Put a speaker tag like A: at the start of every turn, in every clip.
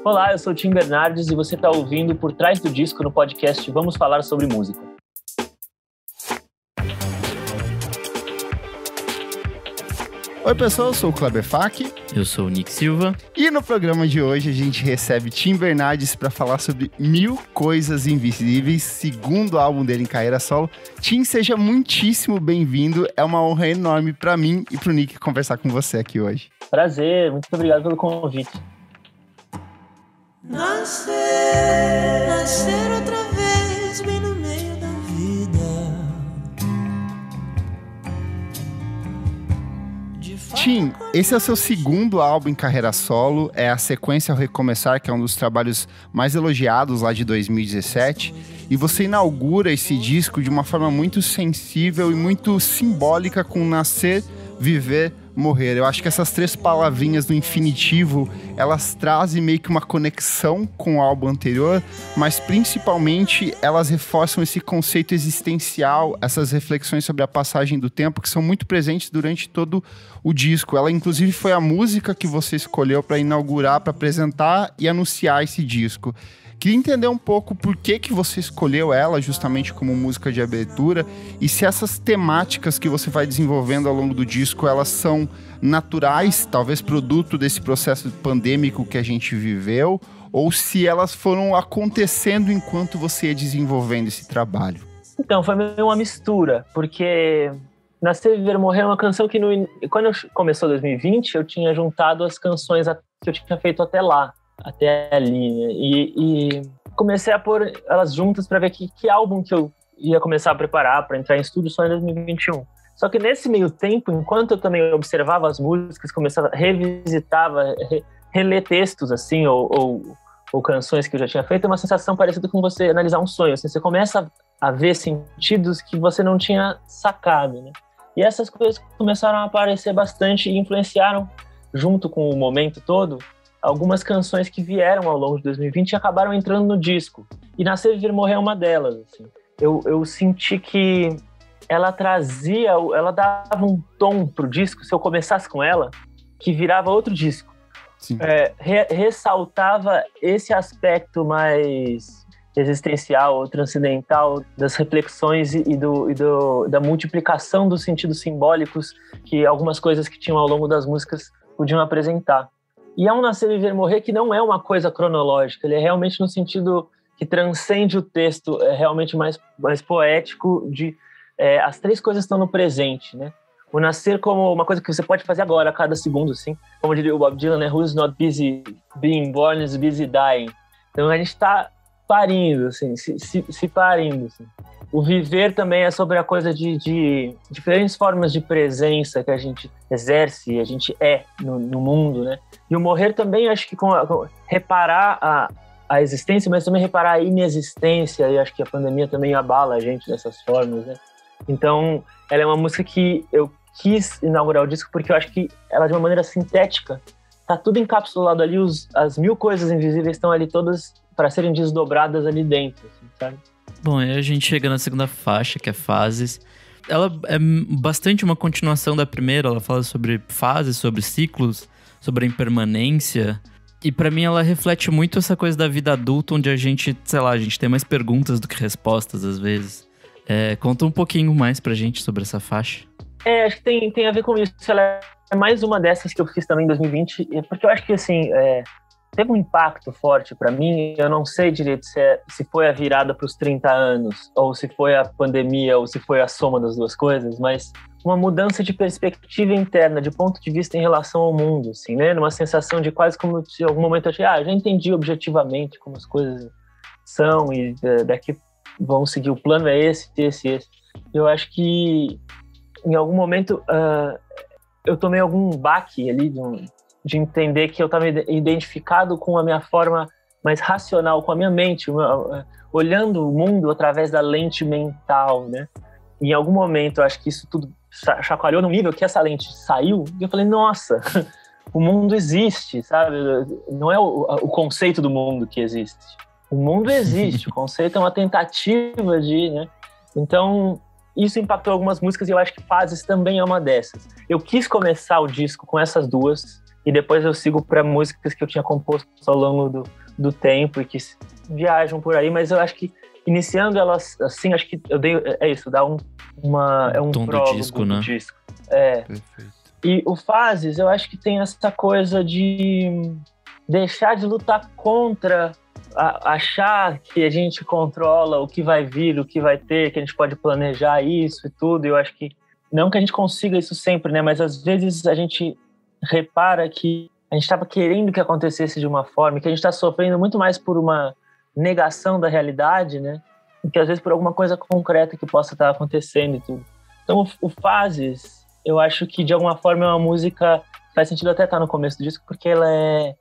A: Olá, eu sou o Tim Bernardes e você está ouvindo Por Trás do Disco no podcast Vamos Falar Sobre Música.
B: Oi pessoal, eu sou o Kleber Fak.
C: Eu sou o Nick Silva.
B: E no programa de hoje a gente recebe Tim Bernardes para falar sobre 1000 Coisas Invisíveis, segundo álbum dele em carreira solo. Tim, seja muitíssimo bem-vindo. É uma honra enorme para mim e pro Nick conversar com você aqui hoje.
A: Prazer, muito obrigado pelo convite.
D: Nascer outra vez bem no meio da vida.
B: Tim, esse é o seu segundo álbum em carreira solo, é a sequência ao Recomeçar, que é um dos trabalhos mais elogiados lá de 2017, e você inaugura esse disco de uma forma muito sensível e muito simbólica com Nascer, Viver, Morrer. Eu acho que essas 3 palavrinhas do infinitivo, elas trazem meio que uma conexão com o álbum anterior, mas principalmente elas reforçam esse conceito existencial, essas reflexões sobre a passagem do tempo que são muito presentes durante todo o disco. Ela inclusive foi a música que você escolheu para inaugurar, para apresentar e anunciar esse disco. Queria entender um pouco por que você escolheu ela justamente como música de abertura e se essas temáticas que você vai desenvolvendo ao longo do disco, elas são naturais, talvez produto desse processo pandêmico que a gente viveu, ou se elas foram acontecendo enquanto você ia desenvolvendo esse trabalho.
A: Então, foi meio uma mistura, porque Nascer, Viver, Morrer é uma canção que quando começou 2020, eu tinha juntado as canções que eu tinha feito até lá. Até ali, né? E comecei a pôr elas juntas para ver que álbum que eu ia começar a preparar para entrar em estúdio só em 2021. Só que nesse meio tempo, enquanto eu também observava as músicas, começava, revisitava, reler textos assim, ou canções que eu já tinha feito, é uma sensação parecida com você analisar um sonho. Assim, você começa a ver sentidos que você não tinha sacado, né? E essas coisas começaram a aparecer bastante e influenciaram, junto com o momento todo, algumas canções que vieram ao longo de 2020 e acabaram entrando no disco. E Nascer, Viver, Morrer é uma delas. Assim. Eu senti que ela dava um tom pro disco, se eu começasse com ela, que virava outro disco. Ressaltava esse aspecto mais existencial ou transcendental das reflexões e da multiplicação dos sentidos simbólicos que algumas coisas que tinham ao longo das músicas podiam apresentar. E é um Nascer, Viver, Morrer que não é uma coisa cronológica, ele é realmente no sentido que transcende o texto, é realmente mais poético, as 3 coisas estão no presente, né? O nascer como uma coisa que você pode fazer agora, a cada segundo, assim, como diria o Bob Dylan, né? Who's not busy being born is busy dying. Então a gente está parindo, assim, se parindo, assim. O viver também é sobre a coisa de diferentes formas de presença que a gente exerce, a gente é no mundo, né? E o morrer também, acho que com reparar a existência, mas também reparar a inexistência, e acho que a pandemia também abala a gente dessas formas, né? Então, ela é uma música que eu quis inaugurar o disco porque eu acho que ela, de uma maneira sintética, tá tudo encapsulado ali, as 1000 coisas invisíveis estão ali todas para serem desdobradas ali dentro, assim, sabe?
C: Bom, aí a gente chega na segunda faixa, que é Fases. Ela é bastante uma continuação da primeira, ela fala sobre fases, sobre ciclos, sobre a impermanência. E pra mim ela reflete muito essa coisa da vida adulta, onde a gente, sei lá, a gente tem mais perguntas do que respostas às vezes. Conta um pouquinho mais pra gente sobre essa faixa.
A: Acho que tem a ver com isso. Ela é mais uma dessas que eu fiz também em 2020, porque eu acho que, assim, teve um impacto forte pra mim. Eu não sei direito se foi a virada pros 30 anos, ou se foi a pandemia, ou se foi a soma das duas coisas, mas uma mudança de perspectiva interna, de ponto de vista em relação ao mundo, assim, né? Numa sensação de quase como se em algum momento eu já entendi objetivamente como as coisas são e daqui vão seguir, o plano é esse. Eu acho que em algum momento eu tomei algum baque ali de entender que eu estava identificado com a minha forma mais racional, com a minha mente, olhando o mundo através da lente mental, né? E em algum momento, eu acho que isso tudo chacoalhou num nível que essa lente saiu, e eu falei, nossa, o mundo existe, sabe? Não é o conceito do mundo que existe. O mundo existe, o conceito é uma tentativa de, né? Então, isso impactou algumas músicas e eu acho que Fases também é uma dessas. Eu quis começar o disco com essas duas, e depois eu sigo para músicas que eu tinha composto ao longo do tempo e que viajam por aí, mas eu acho que iniciando elas assim, acho que eu dei, é isso, dá um
C: tom
A: prólogo
C: do disco, né?
A: disco.
B: Perfeito.
A: E o Fases, eu acho que tem essa coisa de deixar de lutar contra, achar que a gente controla o que vai vir, o que vai ter, que a gente pode planejar isso e tudo. Eu acho que, não que a gente consiga isso sempre, né? Mas às vezes a gente repara que a gente estava querendo que acontecesse de uma forma, que a gente está sofrendo muito mais por uma negação da realidade, né? Do que às vezes por alguma coisa concreta que possa estar acontecendo e tudo. Então o Fases, eu acho que de alguma forma é uma música, faz sentido até estar no começo do disco, porque ela é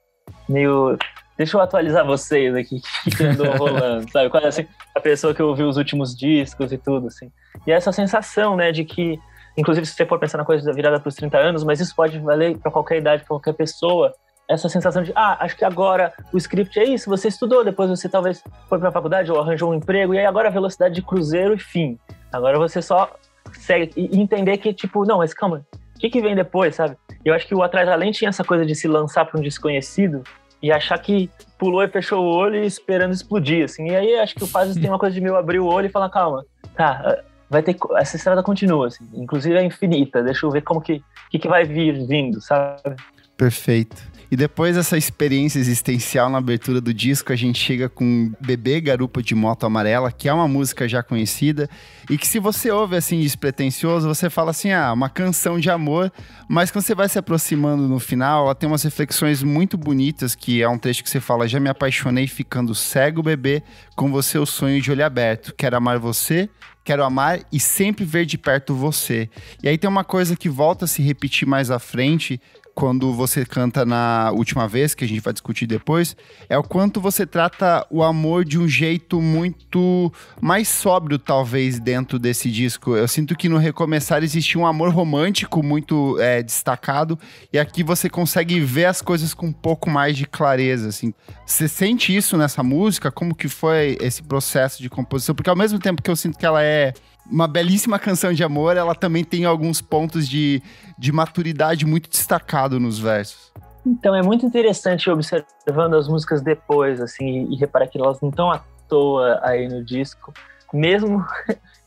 A: meio... Deixa eu atualizar vocês aqui, que andou rolando, sabe? Quase assim, a pessoa que ouviu os últimos discos e tudo, assim. E essa sensação, né, de que, inclusive se você for pensar na coisa da virada para os 30 anos, mas isso pode valer para qualquer idade, para qualquer pessoa, essa sensação de, acho que agora o script é isso, você estudou, depois você talvez foi para a faculdade ou arranjou um emprego, e aí agora a velocidade de cruzeiro e fim. Agora você só segue e entender que, tipo, não, mas calma, o que vem depois, sabe? Eu acho que o Atrás Além tinha essa coisa de se lançar para um desconhecido e achar que pulou e fechou o olho esperando explodir, assim. E aí acho que o Fases tem uma coisa de meio abrir o olho e falar, calma, tá, vai ter, essa estrada continua, assim, inclusive é infinita, deixa eu ver como que vai vindo, sabe?
B: Perfeito. E depois dessa experiência existencial na abertura do disco, a gente chega com Bebê Garupa de Moto Amarela, que é uma música já conhecida, e que se você ouve assim despretensioso, você fala assim, uma canção de amor, mas quando você vai se aproximando no final, ela tem umas reflexões muito bonitas, que é um trecho que você fala, já me apaixonei ficando cego, bebê, com você o sonho de olho aberto, quero amar você, quero amar e sempre ver de perto você. E aí tem uma coisa que volta a se repetir mais à frente, quando você canta na última vez, que a gente vai discutir depois, é o quanto você trata o amor de um jeito muito mais sóbrio, talvez, dentro desse disco. Eu sinto que no Recomeçar existia um amor romântico muito destacado, e aqui você consegue ver as coisas com um pouco mais de clareza, assim. Você sente isso nessa música? Como que foi esse processo de composição? Porque ao mesmo tempo que eu sinto que ela é uma belíssima canção de amor, ela também tem alguns pontos de maturidade muito destacado nos versos.
A: Então, é muito interessante observando as músicas depois, assim, e reparar que elas não estão à toa aí no disco, mesmo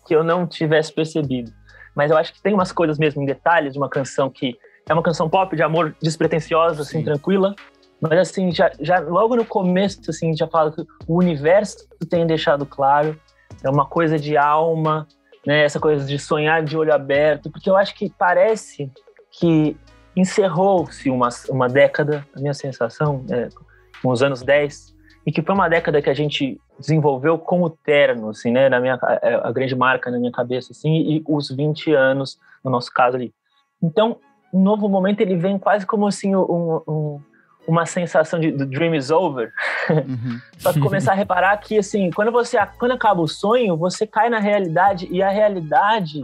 A: que eu não tivesse percebido. Mas eu acho que tem umas coisas mesmo em detalhes de uma canção que é uma canção pop de amor despretensiosa, assim, tranquila, mas assim, já logo no começo, assim, já fala que o universo tem deixado claro, é uma coisa de alma, né, essa coisa de sonhar de olho aberto, porque eu acho que parece que encerrou-se uma década, a minha sensação, com os anos 10, e que foi uma década que a gente desenvolveu com o terno, assim, né, a grande marca na minha cabeça, assim, e os 20 anos, no nosso caso ali. Então, um novo momento, ele vem quase como, assim, uma sensação de the dream is over. Uhum. Só que começar a reparar que, assim, quando acaba o sonho, você cai na realidade, e a realidade,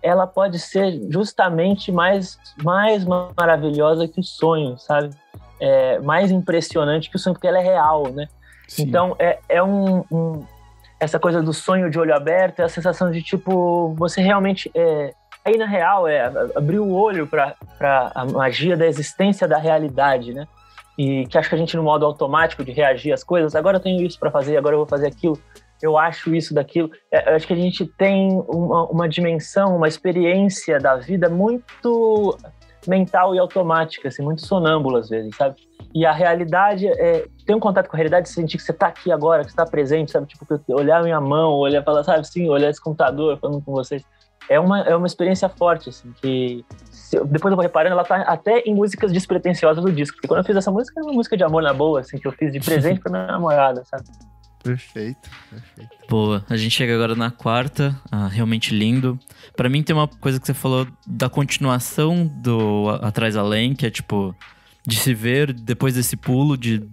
A: ela pode ser justamente mais maravilhosa que o sonho, sabe? Mais impressionante que o sonho, porque ela é real, né? Sim. Então, essa coisa do sonho de olho aberto, é a sensação de, tipo, você realmente... aí, na real, abrir o olho para a magia da existência da realidade, né? E que acho que a gente, no modo automático de reagir às coisas, agora eu tenho isso para fazer, agora eu vou fazer aquilo, eu acho isso, daquilo. Acho que a gente tem uma dimensão, uma experiência da vida muito mental e automática, assim, muito sonâmbula às vezes, sabe? E a realidade, ter um contato com a realidade, sentir que você tá aqui agora, que você tá presente, sabe? Tipo, olhar a minha mão, olhar, falar, sabe, assim, olhar esse computador falando com vocês. É uma experiência forte, assim, que depois eu vou reparando, ela tá até em músicas despretensiosas do disco, porque quando eu fiz essa música, era uma música de amor na boa, assim, que eu fiz de presente pra minha namorada, sabe?
B: Perfeito.
C: Boa, a gente chega agora na quarta, Realmente Lindo. Pra mim tem uma coisa que você falou da continuação do Atrás Além, que é tipo, de se ver depois desse pulo, de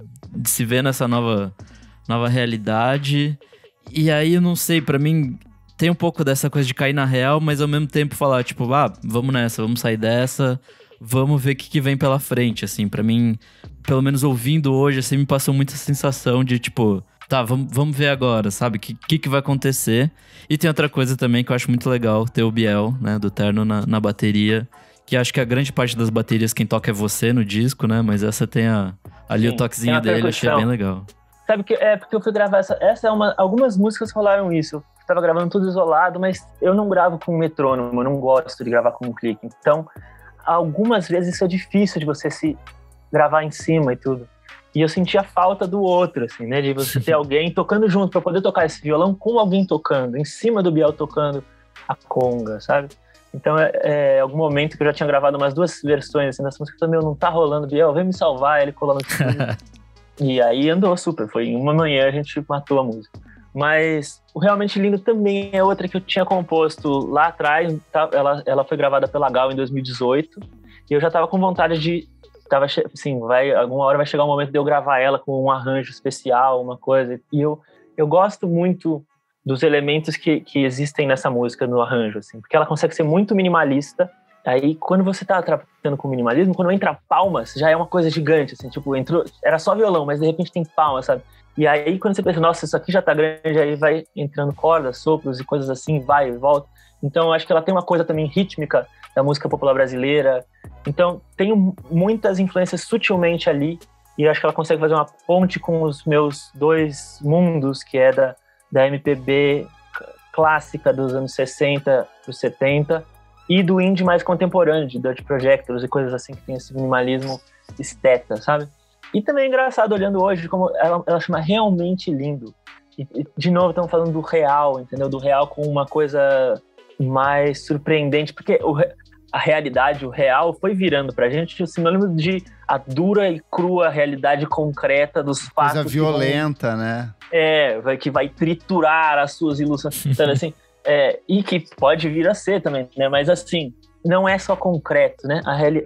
C: se ver nessa nova realidade. E aí, eu não sei, pra mim... Tem um pouco dessa coisa de cair na real, mas ao mesmo tempo falar, tipo, vamos nessa, vamos sair dessa, vamos ver o que vem pela frente, assim. Pra mim, pelo menos ouvindo hoje, assim, me passou muita sensação de, tipo, tá, vamos ver agora, sabe? O que vai acontecer? E tem outra coisa também que eu acho muito legal, ter o Biel, né, do Terno na bateria, Que acho que a grande parte das baterias quem toca é você no disco, né? Mas essa tem ali
A: Sim,
C: o toquezinho dele, achei bem legal.
A: Sabe que porque eu fui gravar essa é algumas músicas rolaram isso. Eu tava gravando tudo isolado, mas eu não gravo com metrônomo, eu não gosto de gravar com um clique. Então, algumas vezes isso é difícil de você se gravar em cima e tudo. E eu sentia falta do outro, assim, né? De você ter alguém tocando junto, pra poder tocar esse violão com alguém tocando, em cima do Biel tocando a conga, sabe? Então, algum momento que eu já tinha gravado umas 2 versões, assim, dessa música, eu falei, não tá rolando, Biel, vem me salvar, ele colou no estúdio. E aí andou super, foi em uma manhã a gente matou a música. Mas o Realmente Lindo também é outra que eu tinha composto lá atrás, ela foi gravada pela Gal em 2018, e eu já tava com vontade de, assim, alguma hora vai chegar um momento de eu gravar ela com um arranjo especial, uma coisa, e eu gosto muito dos elementos que existem nessa música no arranjo, assim, porque ela consegue ser muito minimalista. Aí, quando você tá trabalhando com minimalismo, quando entra palmas, já é uma coisa gigante, assim, tipo, era só violão, mas de repente tem palmas, sabe? E aí, quando você pensa, nossa, isso aqui já tá grande, aí vai entrando cordas, sopros e coisas assim, vai e volta. Então, eu acho que ela tem uma coisa também rítmica da música popular brasileira. Então, tem muitas influências sutilmente ali, e eu acho que ela consegue fazer uma ponte com os meus 2 mundos, que é da MPB clássica dos anos 60 para os 70 e do indie mais contemporâneo, de Dirt Projectors e coisas assim que tem esse minimalismo esteta, sabe? E também é engraçado olhando hoje como ela chama Realmente Lindo. E de novo estamos falando do real, entendeu? Do real com uma coisa mais surpreendente, porque a realidade, o real, foi virando pra gente o sinônimo de a dura e crua realidade concreta dos fatos.
B: Coisa violenta, né?
A: Que vai triturar as suas ilusões, sabe assim? E que pode vir a ser também, né? Mas assim, não é só concreto, né?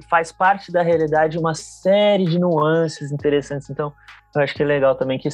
A: Faz parte da realidade uma série de nuances interessantes. Então, eu acho que é legal também que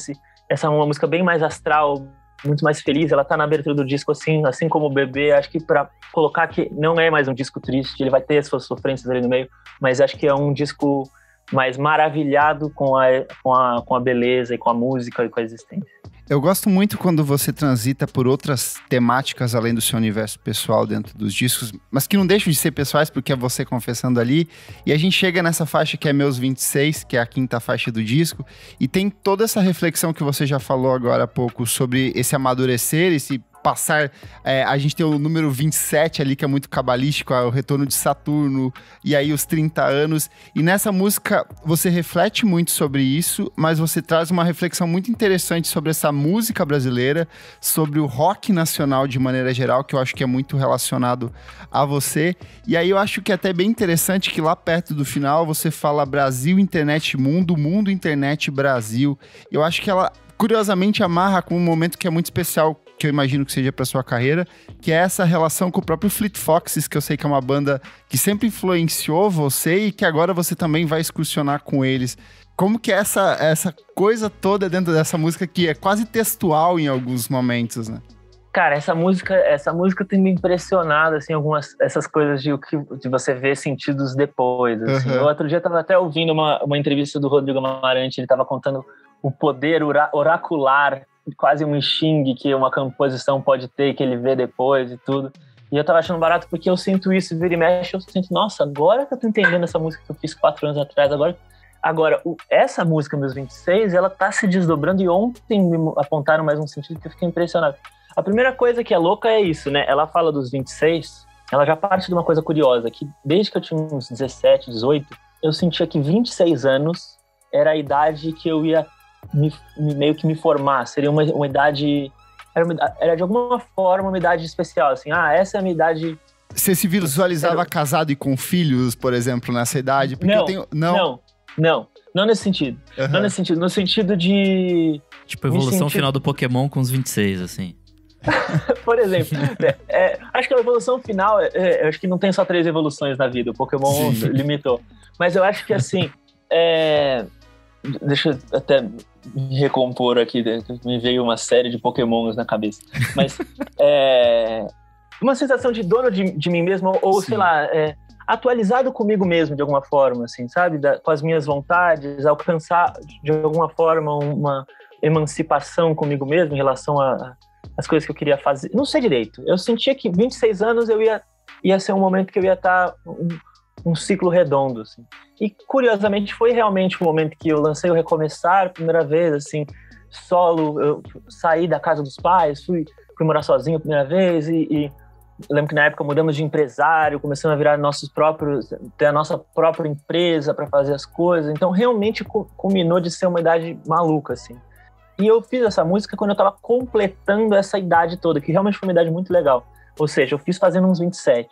A: essa é uma música bem mais astral, muito mais feliz. Ela tá na abertura do disco, assim como o Bebê. Acho que pra colocar que não é mais um disco triste, ele vai ter as suas sofrências ali no meio, mas acho que é um disco mais maravilhado com a beleza e com a música e com a existência.
B: Eu gosto muito quando você transita por outras temáticas além do seu universo pessoal dentro dos discos, mas que não deixam de ser pessoais porque é você confessando ali. E a gente chega nessa faixa que é Meus 26, que é a 5ª faixa do disco, e tem toda essa reflexão que você já falou agora há pouco sobre esse amadurecer, esse passar, a gente tem o número 27 ali, que é muito cabalístico, o retorno de Saturno, e aí os 30 anos, e nessa música você reflete muito sobre isso, mas você traz uma reflexão muito interessante sobre essa música brasileira, sobre o rock nacional de maneira geral, que eu acho que é muito relacionado a você, e aí eu acho que é até bem interessante que lá perto do final você fala Brasil, internet, mundo, mundo, internet, Brasil. Eu acho que ela curiosamente amarra com um momento que é muito especial, que eu imagino que seja para sua carreira, que é essa relação com o próprio Fleet Foxes, que eu sei que é uma banda que sempre influenciou você e que agora você também vai excursionar com eles. Como que é essa coisa toda dentro dessa música que é quase textual em alguns momentos, né?
A: Cara, essa música tem me impressionado, assim, essas coisas de você ver sentidos depois, assim.
B: Uhum.
A: Outro dia eu tava até ouvindo uma entrevista do Rodrigo Amarante, ele tava contando o poder oracular, quase um xing que uma composição pode ter, que ele vê depois e tudo. E eu tava achando barato porque eu sinto isso, vira e mexe, eu sinto, nossa, agora que eu tô entendendo essa música que eu fiz 4 anos atrás, agora essa música, Meus 26, ela tá se desdobrando, e ontem me apontaram mais um sentido que eu fiquei impressionado. A primeira coisa que é louca é isso, né? Ela fala dos 26, ela já parte de uma coisa curiosa, que desde que eu tinha uns 17, 18, eu sentia que 26 anos era a idade que eu ia meio que me formar, seria uma idade, era de alguma forma uma idade especial, assim, essa é a minha idade.
B: Você se visualizava casado e com filhos, por exemplo, nessa idade? Porque
A: não nesse sentido. Uhum. Não nesse sentido, no sentido de...
C: Tipo, evolução final do Pokémon com os 26, assim.
A: Por exemplo, acho que a evolução final, acho que não tem só 3 evoluções na vida, o Pokémon limitou. Mas eu acho que, assim, deixa eu até me recompor aqui, me veio uma série de Pokémons na cabeça. Mas uma sensação de dono de mim mesmo, ou sei lá, atualizado comigo mesmo de alguma forma, assim, sabe? Com as minhas vontades, alcançar de alguma forma uma emancipação comigo mesmo em relação às coisas que eu queria fazer. Não sei direito. Eu sentia que 26 anos ia ser um momento que eu ia estar um ciclo redondo, assim. E, curiosamente, foi realmente o momento que eu lancei o Recomeçar, primeira vez, assim, solo. Eu saí da casa dos pais, fui morar sozinho a primeira vez e eu lembro que na época mudamos de empresário, começamos a virar ter a nossa própria empresa para fazer as coisas. Então, realmente culminou de ser uma idade maluca, assim. E eu fiz essa música quando eu estava completando essa idade toda, que realmente foi uma idade muito legal. Ou seja, eu fiz fazendo uns 27,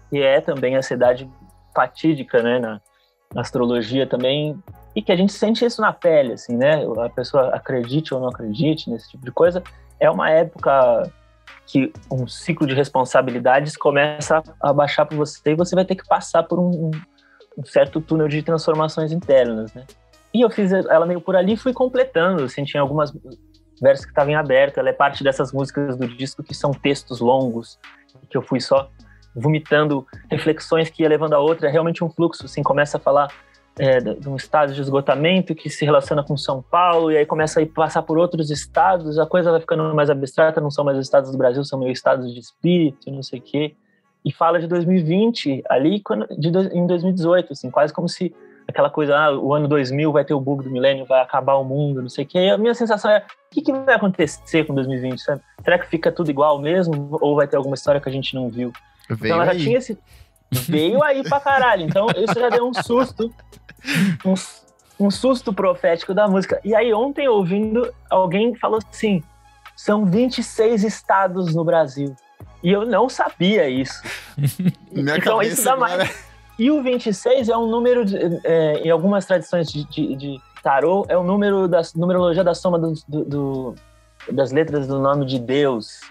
A: que é também essa idade fatídica, né, na astrologia também, e que a gente sente isso na pele, assim, né? A pessoa acredite ou não acredite nesse tipo de coisa. É uma época que um ciclo de responsabilidades começa a baixar por você e você vai ter que passar por um certo túnel de transformações internas, né? E eu fiz ela meio por ali e fui completando, assim, tinha algumas versos que estavam em aberto. Ela é parte dessas músicas do disco que são textos longos, que eu fui só vomitando reflexões que ia levando a outra. É realmente um fluxo, assim, começa a falar de um estado de esgotamento que se relaciona com São Paulo, e aí começa a passar por outros estados, a coisa vai ficando mais abstrata, não são mais os estados do Brasil, são meio estados de espírito, não sei o quê. E fala de 2020, ali em 2018, assim, quase como se aquela coisa, o ano 2000 vai ter o bug do milênio, vai acabar o mundo, não sei o quê. E a minha sensação é, o que vai acontecer com 2020, sabe? Será que fica tudo igual mesmo? Ou vai ter alguma história que a gente não viu?
B: Veio
A: então ela
B: aí.
A: já tinha esse... Veio aí pra caralho. Então isso já deu um susto. Um susto profético da música. E aí ontem, ouvindo, alguém falou assim, são 26 estados no Brasil. E eu não sabia isso.
B: Minha
A: então
B: cabeça
A: isso dá
B: agora...
A: mais... E o 26 é um número, em algumas tradições de tarô, é o número da numerologia da soma das letras do nome de Deus,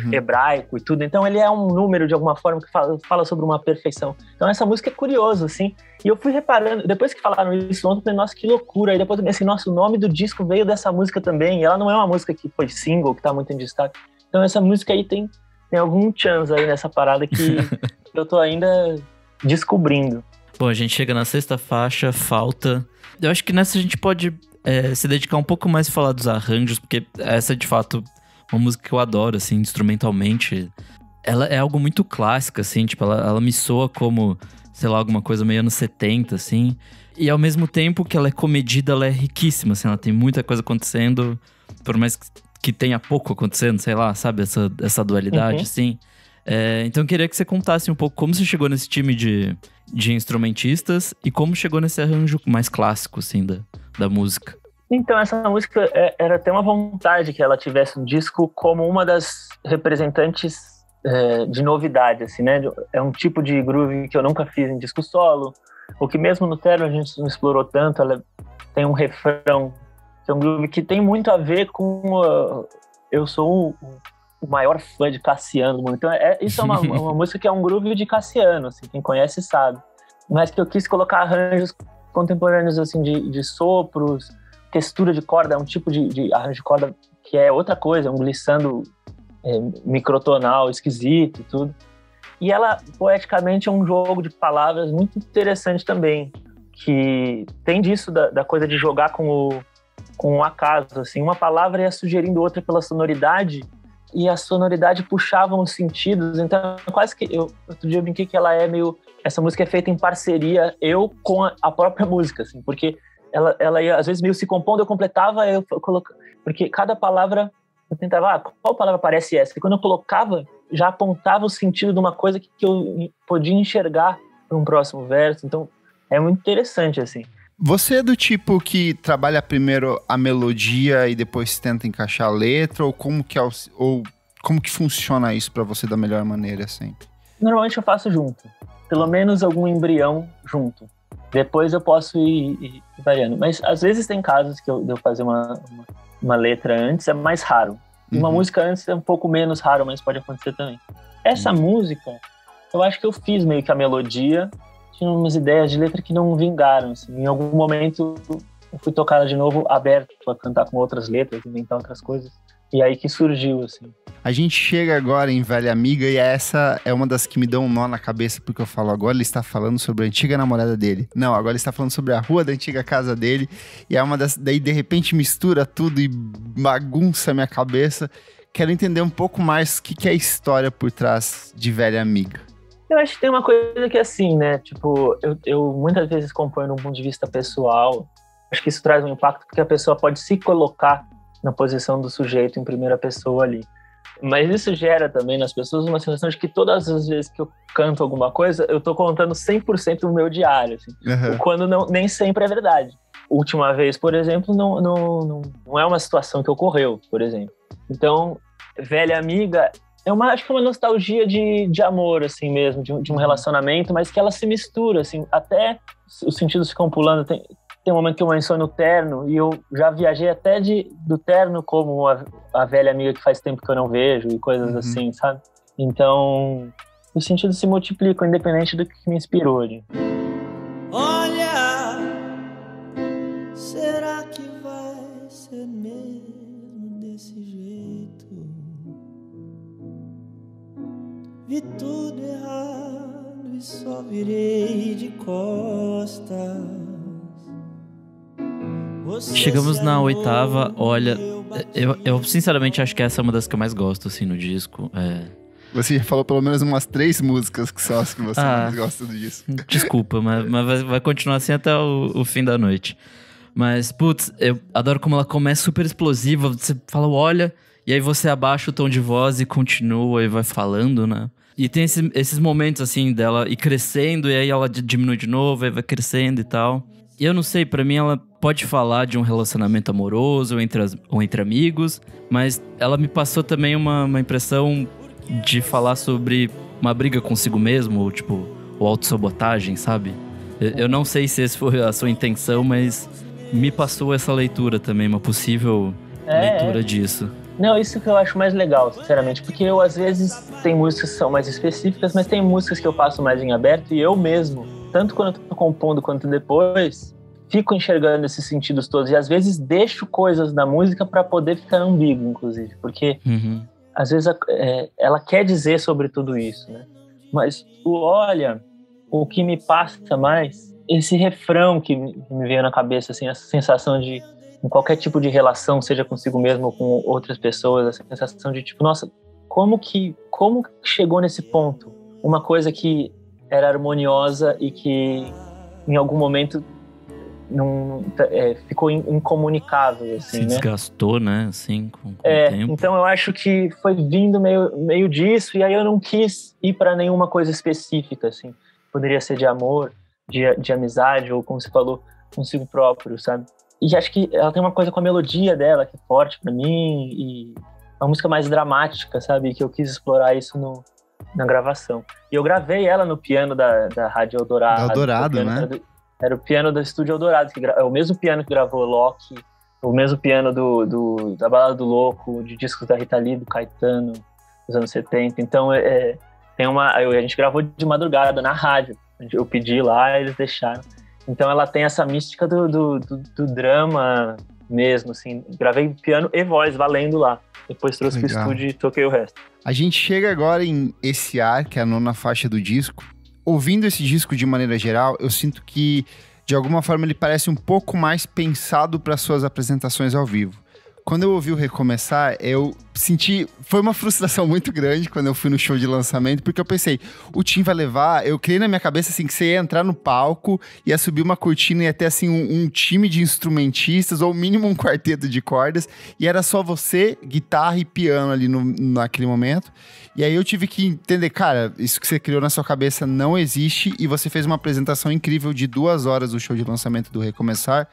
A: hebraico e tudo. Então ele é um número, de alguma forma, que fala sobre uma perfeição. Então essa música é curiosa, assim. E eu fui reparando, depois que falaram isso ontem, eu falei, nossa, que loucura. Aí depois eu pensei, nossa, o nome do disco veio dessa música também. E ela não é uma música que foi single, que tá muito em destaque. Então essa música aí tem algum chance aí nessa parada que eu tô ainda... descobrindo.
C: Bom, a gente chega na sexta faixa, Falta. Eu acho que nessa a gente pode se dedicar um pouco mais a falar dos arranjos, porque essa é de fato uma música que eu adoro, assim, instrumentalmente. Ela é algo muito clássico, assim, tipo, ela me soa como, sei lá, alguma coisa meio anos 70, assim. E ao mesmo tempo que ela é comedida, ela é riquíssima, assim, ela tem muita coisa acontecendo, por mais que tenha pouco acontecendo, sei lá, sabe, essa dualidade, assim. Então eu queria que você contasse um pouco como você chegou nesse time de instrumentistas e como chegou nesse arranjo mais clássico, assim, da música.
A: Então, essa música era até uma vontade que ela tivesse um disco como uma das representantes de novidade, assim, né? É um tipo de groove que eu nunca fiz em disco solo, ou que mesmo no Terno a gente não explorou tanto. Ela tem um refrão, que é um groove que tem muito a ver com... eu sou o maior fã de Cassiano do mundo. Então, isso é uma música que é um groove de Cassiano, assim, quem conhece sabe. Mas que eu quis colocar arranjos contemporâneos, assim, de sopros, textura de corda, é um tipo de arranjo de corda que é outra coisa, um glissando microtonal, esquisito e tudo. E ela, poeticamente, é um jogo de palavras muito interessante também, que tem disso da coisa de jogar com o acaso, assim. Uma palavra ia sugerindo outra pela sonoridade, e a sonoridade puxavam os sentidos, então quase que outro dia eu brinquei que ela é meio... Essa música é feita em parceria, eu com a própria música, assim, porque ela ia, às vezes, meio se compondo, eu completava, eu colocava... Porque cada palavra, eu tentava, qual palavra parece essa? E quando eu colocava, já apontava o sentido de uma coisa que eu podia enxergar para um próximo verso, então é muito interessante, assim.
B: Você é do tipo que trabalha primeiro a melodia e depois tenta encaixar a letra, ou como que funciona isso pra você da melhor maneira, assim?
A: Normalmente eu faço junto, pelo menos algum embrião junto. Depois eu posso ir variando, mas às vezes tem casos que eu fazer uma letra antes, é mais raro. Uma música antes é um pouco menos raro, mas pode acontecer também. Essa música, eu acho que eu fiz meio que a melodia, tinha umas ideias de letra que não vingaram, assim. Em algum momento eu fui tocar de novo aberto a cantar com outras letras, inventar outras coisas. E aí que surgiu, assim.
B: A gente chega agora em Velha Amiga e essa é uma das que me dão um nó na cabeça, porque eu falo, agora ele está falando sobre a antiga namorada dele. Não, agora ele está falando sobre a rua da antiga casa dele. E é uma das... Daí, de repente, mistura tudo e bagunça a minha cabeça. Quero entender um pouco mais o que é a história por trás de Velha Amiga.
A: Eu acho que tem uma coisa que é assim, né? Tipo, eu muitas vezes componho num ponto de vista pessoal. Acho que isso traz um impacto porque a pessoa pode se colocar na posição do sujeito em primeira pessoa ali. Mas isso gera também nas pessoas uma sensação de que todas as vezes que eu canto alguma coisa, eu tô contando 100% do meu diário, assim. Quando nem sempre é verdade. Última vez, por exemplo, não é uma situação que ocorreu, por exemplo. Então, Velha Amiga acho que é uma nostalgia de amor, assim mesmo, de um relacionamento, mas que ela se mistura, assim, até os sentidos ficam pulando. Tem um momento que eu menciono o terno, e eu já viajei até do terno como a velha amiga que faz tempo que eu não vejo, e coisas assim, sabe? Então, os sentidos se multiplicam, independente do que me inspirou.
D: Olha, será que vai ser mesmo desse jeito? Vi tudo errado e só virei de costas.
C: Chegamos na oitava, olha, eu sinceramente acho que essa é uma das que eu mais gosto, assim, no disco.
B: Você já falou pelo menos umas 3 músicas que são as que você mais gosta do disco.
C: Desculpa, mas vai continuar assim até o fim da noite. Mas, putz, eu adoro como ela começa super explosiva, você fala, olha, e aí você abaixa o tom de voz e continua e vai falando, né? E tem esses momentos, assim, dela ir crescendo, e aí ela diminui de novo, aí vai crescendo e tal. E eu não sei, pra mim ela pode falar de um relacionamento amoroso ou entre amigos, mas ela me passou também uma impressão de falar sobre uma briga consigo mesmo, ou tipo, ou autossabotagem, sabe? Eu não sei se essa foi a sua intenção, mas me passou essa leitura também, uma possível leitura disso.
A: Não, isso que eu acho mais legal, sinceramente, porque eu, às vezes, tem músicas que são mais específicas, mas tem músicas que eu passo mais em aberto e eu mesmo, tanto quando eu tô compondo quanto depois, fico enxergando esses sentidos todos e, às vezes, deixo coisas da música para poder ficar ambíguo, inclusive, porque, às vezes, ela quer dizer sobre tudo isso, né? Mas, olha, o que me passa mais, esse refrão que me veio na cabeça, assim, essa sensação de, em qualquer tipo de relação, seja consigo mesmo ou com outras pessoas, essa sensação de tipo, nossa, como que chegou nesse ponto? Uma coisa que era harmoniosa e que em algum momento ficou incomunicável, assim,
C: se desgastou, né, assim, com o tempo.
A: Então eu acho que foi vindo meio disso, e aí eu não quis ir para nenhuma coisa específica, assim. Poderia ser de amor, de amizade, ou como você falou, consigo próprio, sabe? E acho que ela tem uma coisa com a melodia dela que é forte pra mim, e é uma música mais dramática, sabe? Que eu quis explorar isso na gravação. E eu gravei ela no piano da Rádio Eldorado.
B: Eldorado, né?
A: Era o piano do Estúdio Eldorado, que é o mesmo piano que gravou Loki, o mesmo piano da Balada do Louco, de discos da Rita Lee, do Caetano, dos anos 70. Então, a gente gravou de madrugada na rádio. Eu pedi lá, eles deixaram. Então ela tem essa mística do drama mesmo, assim. Gravei piano e voz valendo lá. Depois trouxe pro estúdio e toquei o resto.
B: A gente chega agora em Esse Ar, que é a 9ª faixa do disco. Ouvindo esse disco de maneira geral, eu sinto que, de alguma forma, ele parece um pouco mais pensado para suas apresentações ao vivo. Quando eu ouvi o Recomeçar, eu senti... Foi uma frustração muito grande quando eu fui no show de lançamento, porque eu pensei, o Tim vai levar... Eu criei na minha cabeça, assim, que você ia entrar no palco, ia subir uma cortina, ia ter, assim, um time de instrumentistas, ou mínimo um quarteto de cordas, e era só você, guitarra e piano ali naquele momento. E aí eu tive que entender, cara, isso que você criou na sua cabeça não existe, e você fez uma apresentação incrível de 2 horas do show de lançamento do Recomeçar.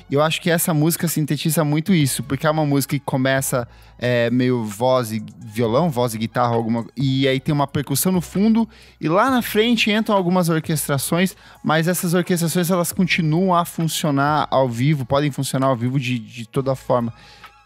B: E eu acho que essa música sintetiza muito isso, porque é uma música que começa meio voz e violão, voz e guitarra, e aí tem uma percussão no fundo, e lá na frente entram algumas orquestrações, mas essas orquestrações elas continuam a funcionar ao vivo, podem funcionar ao vivo de toda forma.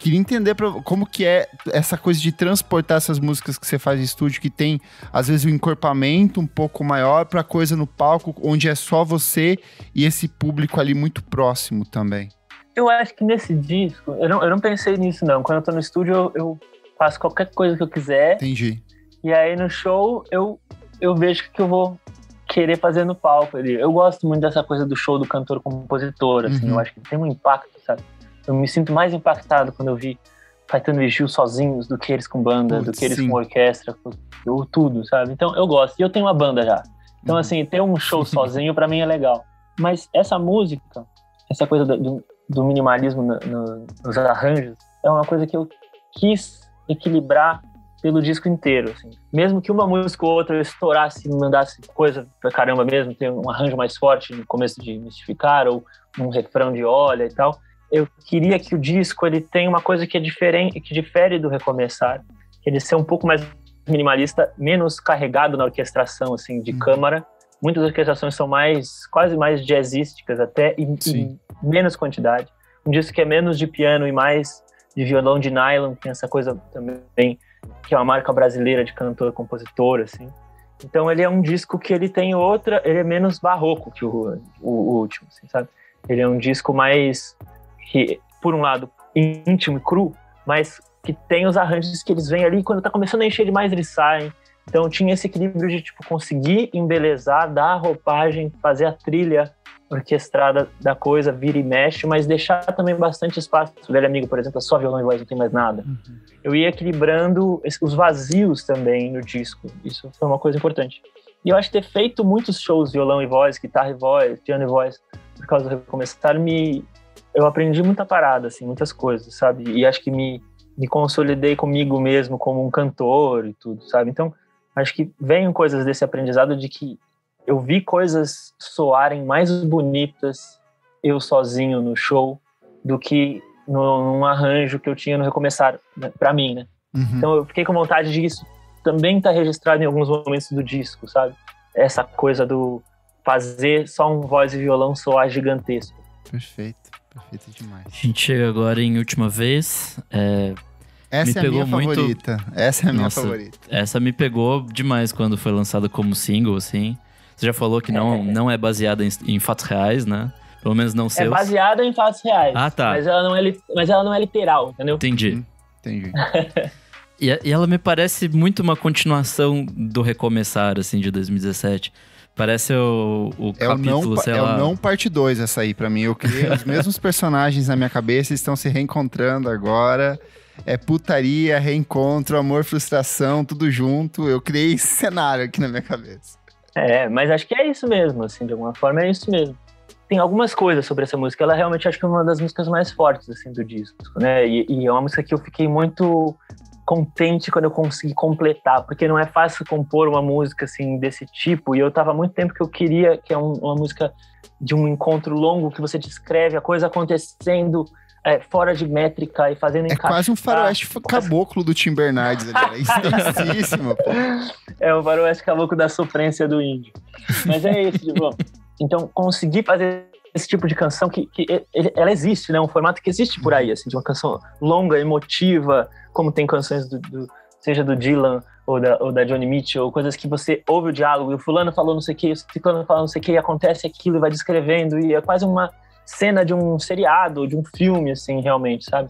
B: Queria entender como que é essa coisa de transportar essas músicas que você faz em estúdio, que tem, às vezes, um encorpamento um pouco maior pra coisa no palco, onde é só você e esse público ali muito próximo também.
A: Eu acho que nesse disco, eu não pensei nisso, não. Quando eu tô no estúdio, eu faço qualquer coisa que eu quiser.
B: Entendi.
A: E aí, no show, eu vejo o que eu vou querer fazer no palco ali. Eu gosto muito dessa coisa do show do cantor-compositor, assim. Eu acho que tem um impacto, sabe? Eu me sinto mais impactado quando eu vi Caetano e Gil sozinhos do que eles com banda, do que eles
B: sim.
A: com orquestra, ou tudo, sabe? Então eu gosto. E eu tenho uma banda já. Então, assim, ter um show sozinho pra mim é legal. Mas essa música, essa coisa do minimalismo nos arranjos, é uma coisa que eu quis equilibrar pelo disco inteiro, assim. Mesmo que uma música ou outra estourasse, mandasse coisa pra caramba mesmo, ter um arranjo mais forte no começo de Mistificar, ou um refrão de Olha e tal, eu queria que o disco ele tenha uma coisa que é diferente, que difere do Recomeçar, que ele ser um pouco mais minimalista, menos carregado na orquestração, assim, de câmara. Muitas orquestrações são quase mais jazzísticas até, e menos quantidade. Um disco que é menos de piano e mais de violão de nylon, tem essa coisa também, que é uma marca brasileira de cantor-compositor, assim. Então ele é um disco que ele tem ele é menos barroco que o último, assim, sabe? Ele é um disco mais, que, por um lado, íntimo e cru, mas que tem os arranjos que eles vêm ali, quando tá começando a encher demais, eles saem. Então tinha esse equilíbrio de, tipo, conseguir embelezar, dar a roupagem, fazer a trilha orquestrada da coisa, vira e mexe, mas deixar também bastante espaço. O Velho Amigo, por exemplo, é só violão e voz, não tem mais nada. Eu ia equilibrando os vazios também no disco. Isso foi uma coisa importante. E eu acho que ter feito muitos shows violão e voz, guitarra e voz, piano e voz, por causa do Recomeçar, eu aprendi muita parada, assim, muitas coisas, sabe? E acho que me consolidei comigo mesmo como um cantor e tudo, sabe? Então, acho que vem coisas desse aprendizado de que eu vi coisas soarem mais bonitas eu sozinho no show do que num arranjo que eu tinha no Recomeçar, né, pra mim, né? Então eu fiquei com vontade de isso também tá registrado em alguns momentos do disco, sabe? Essa coisa do fazer só um voz e violão soar gigantesco.
B: Perfeito demais.
C: A gente chega agora em Última Vez.
B: Essa é a minha favorita. Essa é a minha favorita.
C: Essa me pegou demais quando foi lançada como single, assim. Você já falou que não é baseada em fatos reais, né? Pelo menos não seus.
A: É baseada em fatos reais.
C: Ah, tá.
A: Mas ela não é literal, entendeu?
C: Entendi. E ela me parece muito uma continuação do Recomeçar, assim, de 2017. Parece o capítulo, sei lá...
B: É o não parte 2 essa aí, pra mim. Eu criei os mesmos personagens na minha cabeça e estão se reencontrando agora. É putaria, reencontro, amor, frustração, tudo junto. Eu criei esse cenário aqui na minha cabeça.
A: Mas acho que é isso mesmo, assim, de alguma forma é isso mesmo. Tem algumas coisas sobre essa música, ela realmente acho que é uma das músicas mais fortes, assim, do disco, né? E é uma música que eu fiquei muito contente quando eu consegui completar, porque não é fácil compor uma música, assim, desse tipo, e eu tava há muito tempo que eu queria, que é uma música de um encontro longo, que você descreve a coisa acontecendo fora de métrica e fazendo encaixar.
B: É quase um faroeste caboclo do Tim Bernardes, é extensíssimo, pô.
A: É o faroeste caboclo da sofrência do índio. Mas é isso, tipo, então conseguir fazer esse tipo de canção que ela existe, né? Um formato que existe por aí, assim, de uma canção longa, emotiva, como tem canções seja do Dylan ou da Joni Mitchell, ou coisas que você ouve o diálogo e o fulano falou não sei o que, o ciclano falou não sei o que, e acontece aquilo e vai descrevendo, e é quase uma cena de um seriado, de um filme, assim, realmente, sabe?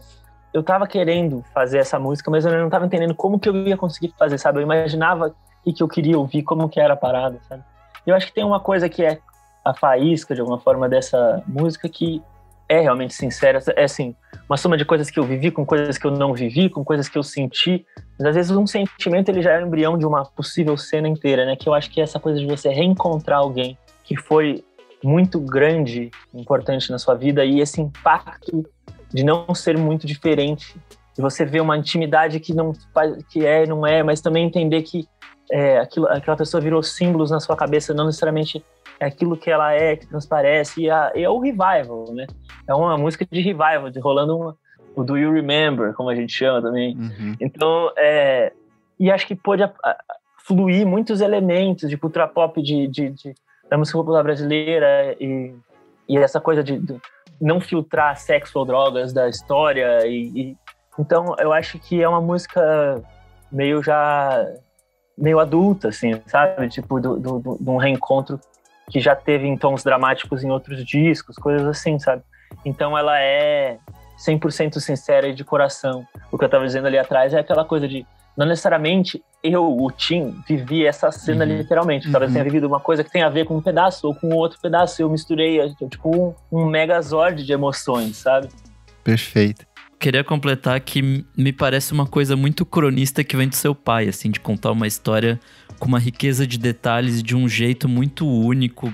A: Eu tava querendo fazer essa música, mas eu não tava entendendo como que eu ia conseguir fazer, sabe? Eu imaginava o que eu queria ouvir, como que era a parada, sabe? Eu acho que tem uma coisa que é a faísca, de alguma forma, dessa música que é realmente sincera. É, assim, uma soma de coisas que eu vivi, com coisas que eu não vivi, com coisas que eu senti. Mas, às vezes, um sentimento, ele já é o embrião de uma possível cena inteira, né? Que eu acho que é essa coisa de você reencontrar alguém que foi muito grande, importante na sua vida, e esse impacto de não ser muito diferente, de você ver uma intimidade que não é, mas também entender que aquela pessoa virou símbolos na sua cabeça, não necessariamente é aquilo que ela é, que transparece, e é o revival, né? É uma música de revival, rolando o Do You Remember, como a gente chama também. Então, e acho que pôde fluir muitos elementos de cultura pop, da música popular brasileira, e essa coisa de não filtrar sexo ou drogas da história. Então, eu acho que é uma música meio adulta, assim, sabe? Tipo, de um reencontro que já teve em tons dramáticos em outros discos, coisas assim, sabe? Então, ela é 100% sincera e de coração. O que eu tava dizendo ali atrás é aquela coisa de não necessariamente o Tim, vivi essa cena literalmente. Talvez tenha vivido uma coisa que tem a ver com um pedaço ou com outro pedaço. Eu misturei, tipo, um megazord de emoções, sabe?
B: Perfeito.
C: queria completar que me parece uma coisa muito cronista que vem do seu pai, assim, de contar uma história com uma riqueza de detalhes de um jeito muito único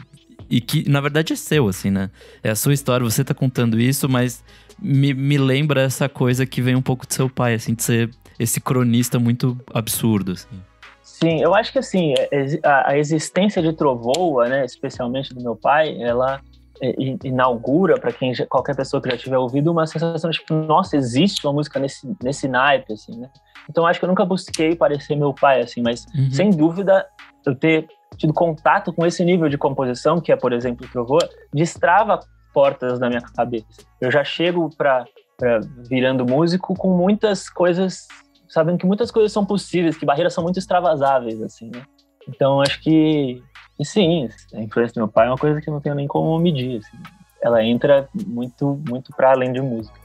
C: e que, na verdade, é seu, assim, né? É a sua história, você tá contando isso, mas me lembra essa coisa que vem um pouco do seu pai, assim, de ser esse cronista muito absurdo, assim.
A: Sim, eu acho que, assim, a existência de Trovoa, né, especialmente do meu pai, ela inaugura para qualquer pessoa que já tiver ouvido uma sensação de tipo, nossa, existe uma música nesse naipe, assim, né? Então acho que eu nunca busquei parecer meu pai, assim, mas sem dúvida eu ter tido contato com esse nível de composição, que é, por exemplo, Trovoa, destrava portas na minha cabeça. Eu já chego para virando músico com muitas coisas, sabendo que muitas coisas são possíveis, que barreiras são muito extravasáveis, assim, né? Então acho que e sim, a influência do meu pai é uma coisa que eu não tenho nem como medir, assim. Ela entra muito, muito para além de música.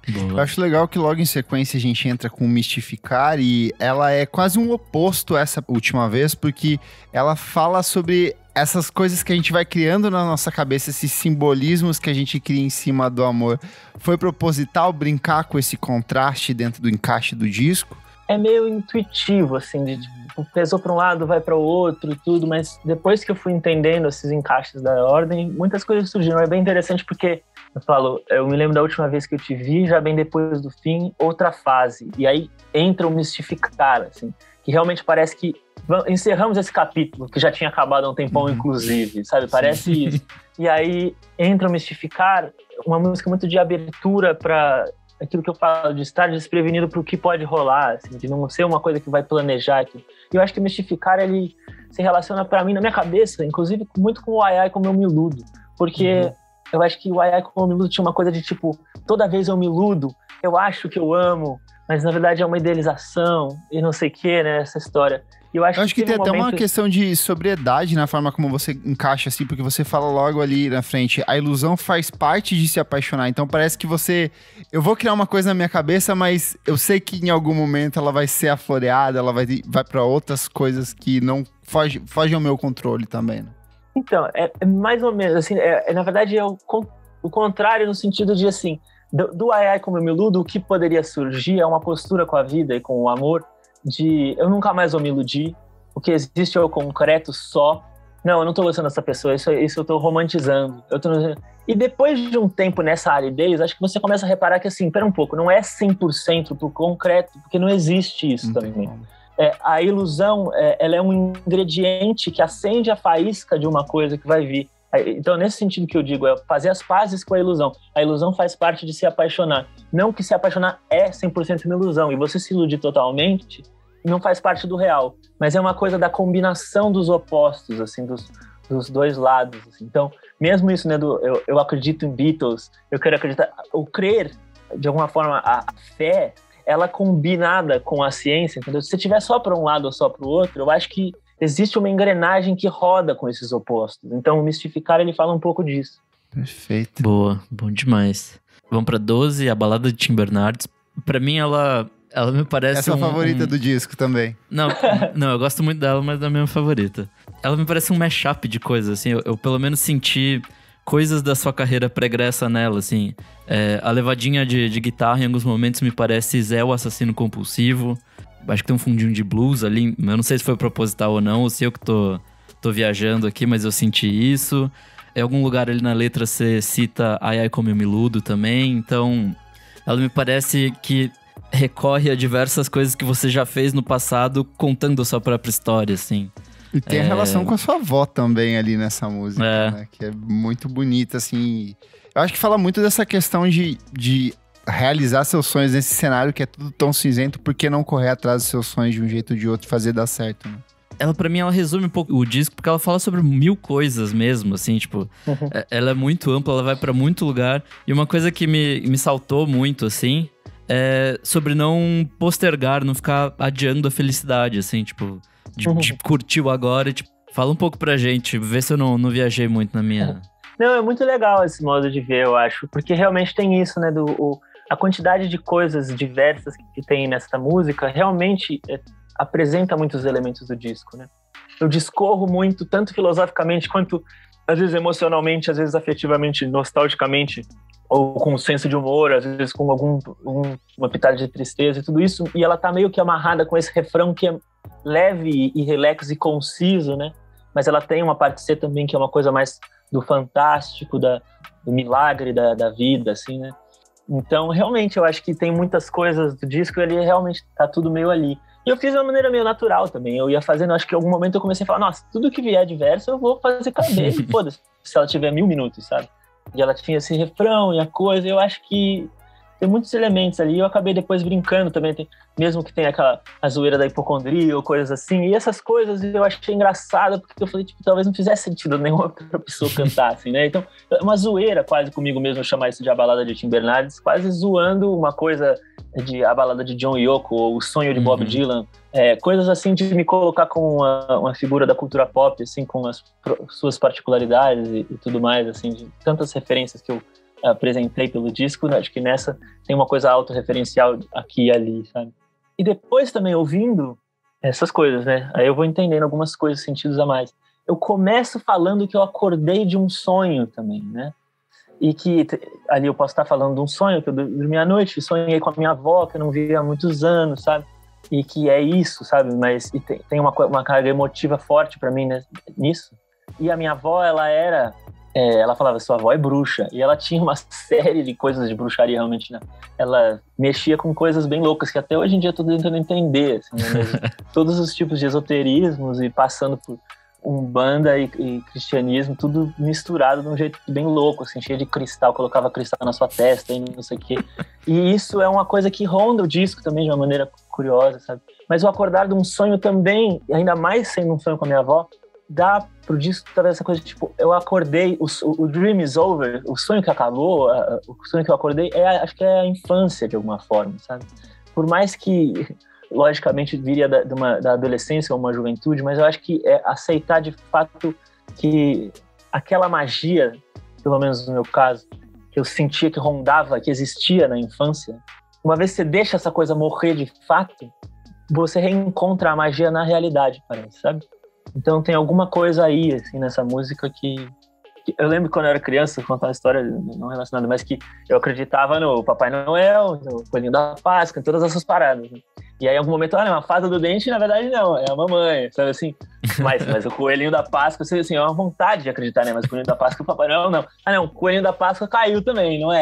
B: Eu acho legal que logo em sequência a gente entra com Mistificar e ela é quase um oposto essa última vez, porque ela fala sobre essas coisas que a gente vai criando na nossa cabeça, esses simbolismos que a gente cria em cima do amor. Foi proposital brincar com esse contraste dentro do encaixe do disco?
A: É meio intuitivo, assim, de tipo, pesou para um lado, vai para o outro e tudo, mas depois que eu fui entendendo esses encaixes da ordem, muitas coisas surgiram. É bem interessante porque, eu me lembro da última vez que eu te vi, já bem depois do fim, outra fase. E aí entra o Mistificar, assim, que realmente parece que encerramos esse capítulo, que já tinha acabado há um tempão, inclusive, sabe? Parece isso. E aí entra o Mistificar, uma música muito de abertura para aquilo que eu falo, de estar desprevenido para o que pode rolar, assim, de não ser uma coisa que vai planejar aquilo. E eu acho que o Mistificar, ele se relaciona para mim, na minha cabeça, inclusive muito com o Ai Ai Como Eu Me Iludo, porque eu acho que o Ai Ai Como Eu Me Iludo tinha uma coisa de tipo, toda vez eu me iludo, eu acho que eu amo, mas na verdade é uma idealização e não sei o que, né, essa história.
B: Eu acho que tem até uma questão de sobriedade na forma como você encaixa, assim, porque você fala logo ali na frente, a ilusão faz parte de se apaixonar, então parece que eu vou criar uma coisa na minha cabeça, mas eu sei que em algum momento ela vai ser afloreada, ela vai para outras coisas que não fogem ao meu controle também, né?
A: Então, é mais ou menos, assim, na verdade é o contrário no sentido de, assim, do Ai Ai Como Eu Me Iludo, o que poderia surgir é uma postura com a vida e com o amor, de eu nunca mais vou me iludir, o que existe é o concreto só. Não, eu não tô gostando dessa pessoa, isso eu tô romantizando. E depois de um tempo nessa aridez, acho que você começa a reparar que, assim, pera um pouco, não é 100% pro concreto, porque não existe isso também. A ilusão, ela é um ingrediente que acende a faísca de uma coisa que vai vir. Então, nesse sentido que eu digo, é fazer as pazes com a ilusão. A ilusão faz parte de se apaixonar. Não que se apaixonar é 100% uma ilusão. E você se iludir totalmente não faz parte do real. Mas é uma coisa da combinação dos opostos, assim, dos dois lados. Assim. Então, mesmo isso, né, eu acredito em Beatles, eu quero acreditar... O crer, de alguma forma, a fé, ela combinada com a ciência, entendeu? Se você tiver só para um lado ou só para o outro, eu acho que existe uma engrenagem que roda com esses opostos. Então, o Mistificar, ele fala um pouco disso.
B: Perfeito.
C: Boa, bom demais. Vamos pra 12, a balada de Tim Bernardes. Pra mim, ela me parece
B: essa é a favorita do disco também.
C: Não, eu gosto muito dela, mas não é a minha favorita. Ela me parece um mashup de coisas, assim. Eu pelo menos senti coisas da sua carreira pregressa nela, assim. A levadinha de guitarra, em alguns momentos, me parece Zé, o assassino compulsivo. Acho que tem um fundinho de blues ali. Eu não sei se foi proposital ou não, ou se eu que tô viajando aqui, mas eu senti isso. Em algum lugar ali na letra você cita Ai Ai Como Eu Me Iludo também. Então, ela me parece que recorre a diversas coisas que você já fez no passado, contando a sua própria história, assim.
B: E tem a relação com a sua avó também ali nessa música, né? Que é muito bonita, assim. Eu acho que fala muito dessa questão de realizar seus sonhos nesse cenário que é tudo tão cinzento, por que não correr atrás dos seus sonhos de um jeito ou de outro e fazer dar certo, né?
C: Ela, pra mim, ela resume um pouco o disco, porque ela fala sobre 1000 coisas mesmo, assim, tipo... Ela é muito ampla, ela vai pra muito lugar. E uma coisa que me saltou muito, assim, é sobre não postergar, não ficar adiando a felicidade, assim, tipo... De curtir o agora e, tipo... Fala um pouco pra gente, vê se eu não viajei muito na minha...
A: Não, é muito legal esse modo de ver, eu acho, porque realmente tem isso, né, a quantidade de coisas diversas que tem nessa música realmente apresenta muitos elementos do disco, né? Eu discorro muito, tanto filosoficamente quanto, às vezes, emocionalmente, às vezes, afetivamente, nostalgicamente, ou com um senso de humor, às vezes com uma pitada de tristeza e tudo isso, e ela tá meio que amarrada com esse refrão que é leve e relax e conciso, né? Mas ela tem uma parte C também que é uma coisa mais do fantástico, do milagre da vida, assim, né? Então, realmente, eu acho que tem muitas coisas do disco, ele realmente tá tudo meio ali. E eu fiz de uma maneira meio natural também. Eu ia fazendo, acho que em algum momento eu comecei a falar, nossa, tudo que vier de verso eu vou fazer caber. Foda-se, se ela tiver 1000 minutos, sabe? E ela tinha esse refrão e a coisa. Eu acho que tem muitos elementos ali. Eu acabei depois brincando também, mesmo que tenha a zoeira da hipocondria ou coisas assim. E essas coisas eu achei engraçado, porque eu falei, tipo, talvez não fizesse sentido nenhuma outra pessoa cantar, assim, né? Então, uma zoeira quase comigo mesmo, eu chamar isso de A Balada de Tim Bernardes, quase zoando uma coisa de A Balada de John Yoko, ou O Sonho de Bob Dylan. Coisas assim de me colocar como uma figura da cultura pop, assim, com as suas particularidades e tudo mais, assim, de tantas referências que eu apresentei pelo disco, né? Acho que nessa tem uma coisa autorreferencial aqui e ali, sabe? E depois também ouvindo essas coisas, né? Aí eu vou entendendo algumas coisas, sentidos a mais. Eu começo falando que eu acordei de um sonho também, né? E que ali eu posso estar falando de um sonho, que eu dormi à noite, sonhei com a minha avó, que eu não via há muitos anos, sabe? E que é isso, sabe? Mas tem uma carga emotiva forte pra mim, né, nisso. E a minha avó, ela falava, sua avó é bruxa. E ela tinha uma série de coisas de bruxaria, realmente, né? Ela mexia com coisas bem loucas, que até hoje em dia eu tô tentando entender, assim, né? Todos os tipos de esoterismos e passando por umbanda e cristianismo, tudo misturado de um jeito bem louco, assim, cheio de cristal, colocava cristal na sua testa e não sei o quê. E isso é uma coisa que ronda o disco também de uma maneira curiosa, sabe? Mas o acordar de um sonho também, ainda mais sendo um sonho com a minha avó, dá pro disco toda essa coisa, tipo, eu acordei, o dream is over, o sonho que acabou, o sonho que eu acordei, acho que é a infância de alguma forma, sabe? Por mais que, logicamente, viria da adolescência ou uma juventude, mas eu acho que é aceitar de fato que aquela magia, pelo menos no meu caso, que eu sentia que rondava, que existia na infância, uma vez que você deixa essa coisa morrer de fato, você reencontra a magia na realidade, parece, sabe? Então tem alguma coisa aí, assim, nessa música que eu lembro quando eu era criança, vou contar uma história não relacionada, mas que eu acreditava no Papai Noel, no Coelhinho da Páscoa, em todas essas paradas, né? E aí em algum momento, uma fada do dente, na verdade não, é a mamãe, sabe assim? Mas o Coelhinho da Páscoa, assim, é uma vontade de acreditar, né? Mas o Coelhinho da Páscoa, o Papai Noel não. Não, o Coelhinho da Páscoa caiu também, não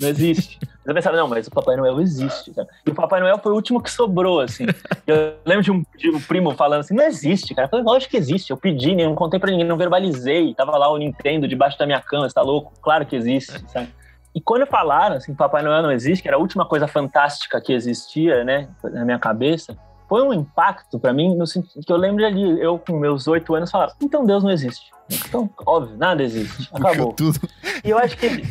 A: existe. Mas eu pensava, não, mas o Papai Noel existe, cara. E o Papai Noel foi o último que sobrou, assim. Eu lembro de um primo falando assim, não existe, cara. Eu falei, lógico que existe. Eu pedi, não contei pra ninguém, não verbalizei. Tava lá o Nintendo debaixo da minha cama, você tá louco? Claro que existe, sabe? E quando falaram, assim, Papai Noel não existe, que era a última coisa fantástica que existia, né, na minha cabeça, foi um impacto pra mim, no sentido que eu lembro ali, eu com meus 8 anos falava, então Deus não existe. Então, óbvio, nada existe. Acabou.
B: Tudo.
A: E eu acho que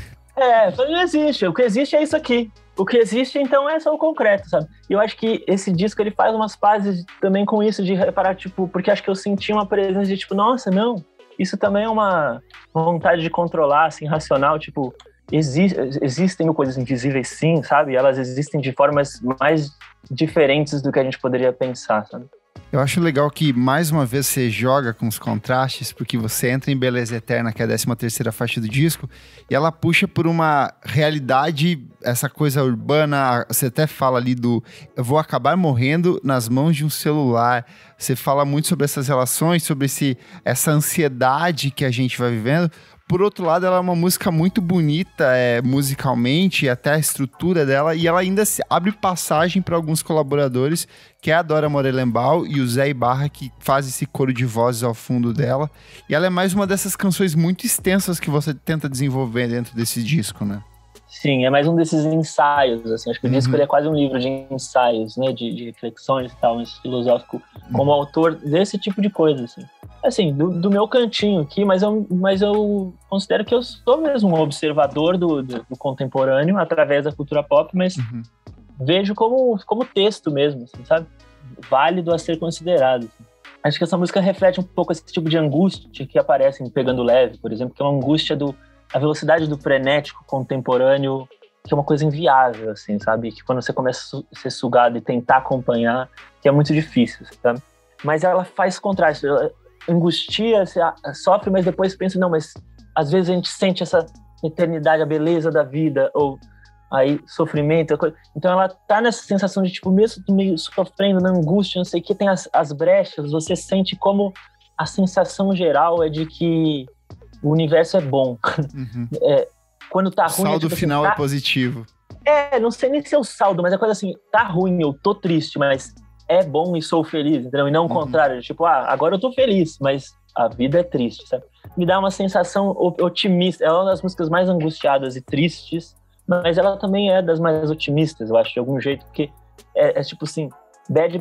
A: não existe. O que existe é isso aqui. O que existe, então, é só o concreto, sabe? E eu acho que esse disco, ele faz umas pazes também com isso, de reparar, tipo, porque acho que eu senti uma presença de, tipo, nossa, não, isso também é uma vontade de controlar, assim, racional, tipo, existem coisas invisíveis, sim, sabe? Elas existem de formas mais diferentes do que a gente poderia pensar, sabe?
B: Eu acho legal que, mais uma vez, você joga com os contrastes, porque você entra em Beleza Eterna, que é a 13ª faixa do disco, e ela puxa por uma realidade, essa coisa urbana, você até fala ali eu vou acabar morrendo nas mãos de um celular. Você fala muito sobre essas relações, sobre essa ansiedade que a gente vai vivendo. Por outro lado, ela é uma música muito bonita musicalmente, até a estrutura dela, e ela ainda abre passagem para alguns colaboradores, que é a Dora Morelenbaum e o Zé Ibarra, que faz esse coro de vozes ao fundo dela. E ela é mais uma dessas canções muito extensas que você tenta desenvolver dentro desse disco, né?
A: Sim, é mais um desses ensaios, assim, acho que o disco ele é quase um livro de ensaios, né, de reflexões e tal, mas filosófico, como autor desse tipo de coisa, assim, do meu cantinho aqui, mas eu considero que eu sou mesmo um observador do contemporâneo através da cultura pop, mas vejo como texto mesmo, assim, sabe, válido a ser considerado, assim. Acho que essa música reflete um pouco esse tipo de angústia que aparece em Pegando Leve, por exemplo, que é uma angústia a velocidade do frenético contemporâneo, que é uma coisa inviável, assim, sabe? Que quando você começa a ser sugado e tentar acompanhar, que é muito difícil, sabe? Mas ela faz contraste, ela angustia, você sofre, mas depois pensa, não, mas às vezes a gente sente eternidade, a beleza da vida, ou aí sofrimento. Então ela tá nessa sensação de, tipo, mesmo meio sofrendo, na angústia, não sei o que, tem as brechas, você sente como a sensação geral é de que o universo é bom.
B: Uhum.
A: Quando tá
B: O
A: ruim...
B: saldo
A: tipo,
B: final
A: assim,
B: é positivo.
A: não sei nem se é o saldo, mas é coisa assim, tá ruim, eu tô triste, mas é bom e sou feliz, entendeu? E não o contrário, tipo, agora eu tô feliz, mas a vida é triste, sabe? Me dá uma sensação otimista. Ela é uma das músicas mais angustiadas e tristes, mas ela também é das mais otimistas, eu acho, de algum jeito, porque é tipo assim, bad,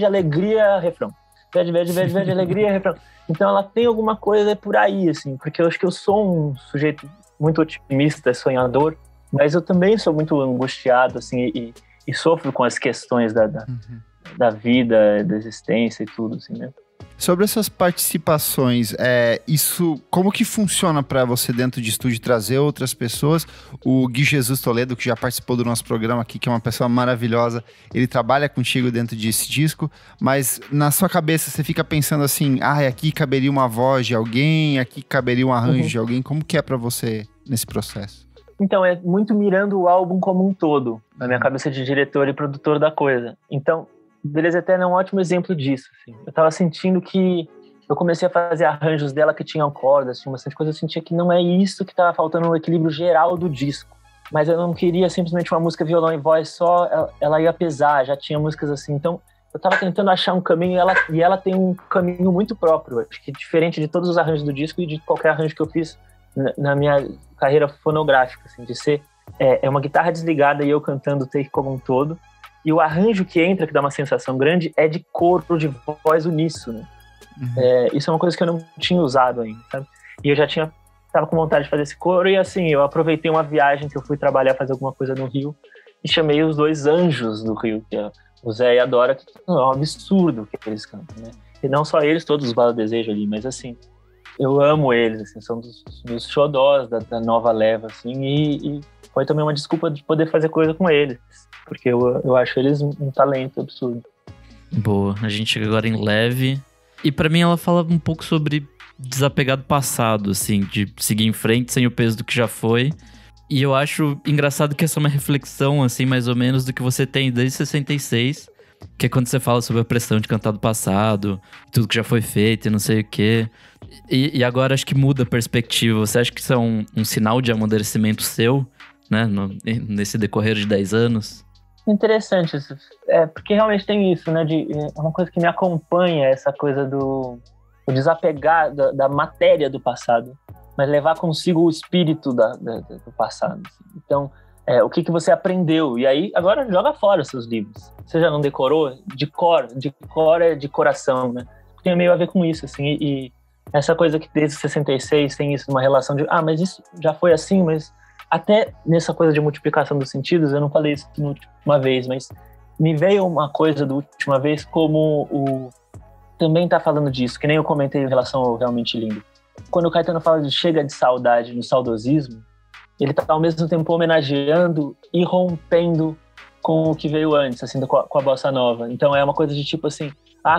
A: alegria, refrão. Bad, alegria, refrão. Então ela tem alguma coisa por aí, assim, porque eu acho que eu sou um sujeito muito otimista, sonhador, mas eu também sou muito angustiado, assim, e sofro com as questões da vida, da existência e tudo, assim, né?
B: Sobre essas participações, isso, como que funciona para você dentro de estúdio trazer outras pessoas? O Gui Jesus Toledo, que já participou do nosso programa aqui, que é uma pessoa maravilhosa, ele trabalha contigo dentro desse disco, mas na sua cabeça você fica pensando assim, aqui caberia uma voz de alguém, aqui caberia um arranjo de alguém, como que é para você nesse processo?
A: Então, é muito mirando o álbum como um todo, na minha cabeça de diretor e produtor da coisa. Então, Beleza Eterna é um ótimo exemplo disso. Assim. Eu tava sentindo que eu comecei a fazer arranjos dela que tinham cordas, tinha bastante coisa, eu sentia que não é isso que tava faltando no equilíbrio geral do disco. Mas eu não queria simplesmente uma música violão e voz só, ela ia pesar, já tinha músicas assim. Então, eu tava tentando achar um caminho e ela tem um caminho muito próprio, acho que diferente de todos os arranjos do disco e de qualquer arranjo que eu fiz na minha carreira fonográfica, assim, de ser uma guitarra desligada e eu cantando o take como um todo. E o arranjo que entra, que dá uma sensação grande, é de coro, de voz uníssono. Isso é uma coisa que eu não tinha usado ainda, sabe? E eu já tava com vontade de fazer esse coro, e assim, eu aproveitei uma viagem que eu fui trabalhar, fazer alguma coisa no Rio, e chamei os dois anjos do Rio, que é o Zé e a Dora, que é um absurdo que eles cantam, né? E não só eles, todos os Bala Desejo ali, mas assim, eu amo eles, assim, são dos xodós da nova leva, assim, e foi também uma desculpa de poder fazer coisa com eles, porque eu acho eles um talento absurdo.
C: Boa, a gente chega agora em Leve, e pra mim ela fala um pouco sobre desapegar do passado, assim, de seguir em frente sem o peso do que já foi, e eu acho engraçado que essa é uma reflexão, assim, mais ou menos, do que você tem desde 66, que é quando você fala sobre a pressão de cantar do passado, tudo que já foi feito e não sei o quê. E agora acho que muda a perspectiva. Você acha que isso é um sinal de amadurecimento seu, né? Nesse decorrer de 10 anos?
A: Interessante isso. Porque realmente tem isso, né? É uma coisa que me acompanha, essa coisa do desapegar da matéria do passado, mas levar consigo o espírito do passado. Assim. Então, o que você aprendeu? E aí, agora joga fora os seus livros. Você já não decorou? De cor é de coração, né? Tem meio a ver com isso, assim, e essa coisa que desde 66 tem isso, uma relação de, mas isso já foi assim, mas até nessa coisa de multiplicação dos sentidos, eu não falei isso na última vez, mas me veio uma coisa da última vez como também tá falando disso, que nem eu comentei em relação ao Realmente Lindo. Quando o Caetano fala de chega de saudade no saudosismo, ele tá ao mesmo tempo homenageando e rompendo com o que veio antes, assim, com a bossa nova. Então é uma coisa de tipo assim,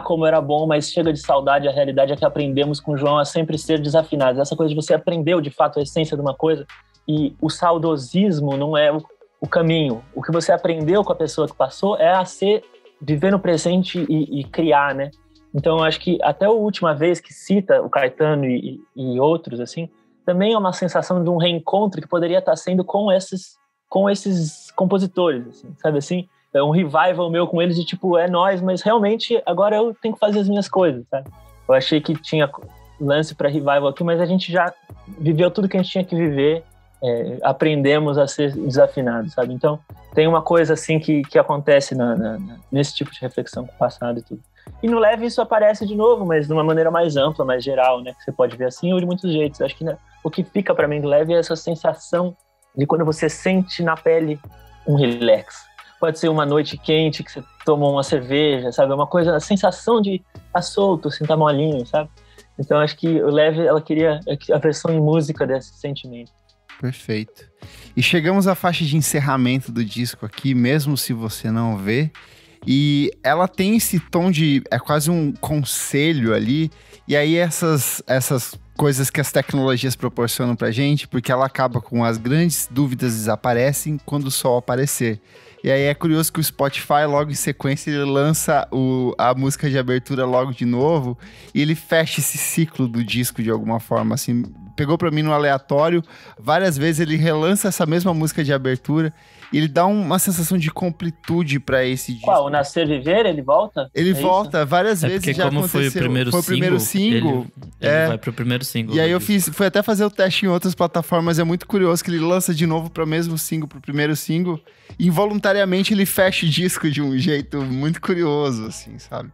A: como era bom, mas chega de saudade, a realidade é que aprendemos com o João a sempre ser desafinados. Essa coisa de você aprendeu, de fato, a essência de uma coisa, e o saudosismo não é o caminho. O que você aprendeu com a pessoa que passou é viver no presente e criar, né? Então eu acho que até a última vez que cita o Caetano e outros, assim, também é uma sensação de um reencontro que poderia estar sendo com esses compositores, assim, sabe assim? É um revival meu com eles de tipo, é nóis, mas realmente agora eu tenho que fazer as minhas coisas, sabe? Eu achei que tinha lance para revival aqui, mas a gente já viveu tudo que a gente tinha que viver, aprendemos a ser desafinados, sabe? Então tem uma coisa assim que acontece nesse tipo de reflexão com o passado e tudo. E no Leve isso aparece de novo, mas de uma maneira mais ampla, mais geral, né? Que você pode ver assim ou de muitos jeitos. Eu acho que o que fica para mim do Leve é essa sensação de quando você sente na pele um relax. Pode ser uma noite quente que você tomou uma cerveja, sabe? É uma coisa, a sensação de estar solto, assim, tá molinho, sabe? Então acho que o Leve, ela queria a versão em música desse sentimento.
B: Perfeito. E chegamos à faixa de encerramento do disco aqui, mesmo se você não vê. E ela tem esse tom de... é quase um conselho ali. E aí essas coisas que as tecnologias proporcionam pra gente, porque ela acaba com as grandes dúvidas desaparecem quando o sol aparecer. E aí é curioso que o Spotify, logo em sequência, ele lança a música de abertura logo de novo, e ele fecha esse ciclo do disco de alguma forma, assim, pegou pra mim no aleatório, várias vezes ele relança essa mesma música de abertura, e ele dá uma sensação de completude pra esse disco.
A: Qual? O Nascer Viver, ele volta?
B: Ele volta, várias vezes
C: porque
B: já
C: como
B: aconteceu.
C: foi o primeiro single, ele vai pro primeiro single.
B: E aí fui até fazer o teste em outras plataformas, é muito curioso que ele lança de novo pro mesmo single, pro primeiro single, e involuntariamente ele fecha o disco de um jeito muito curioso, assim, sabe?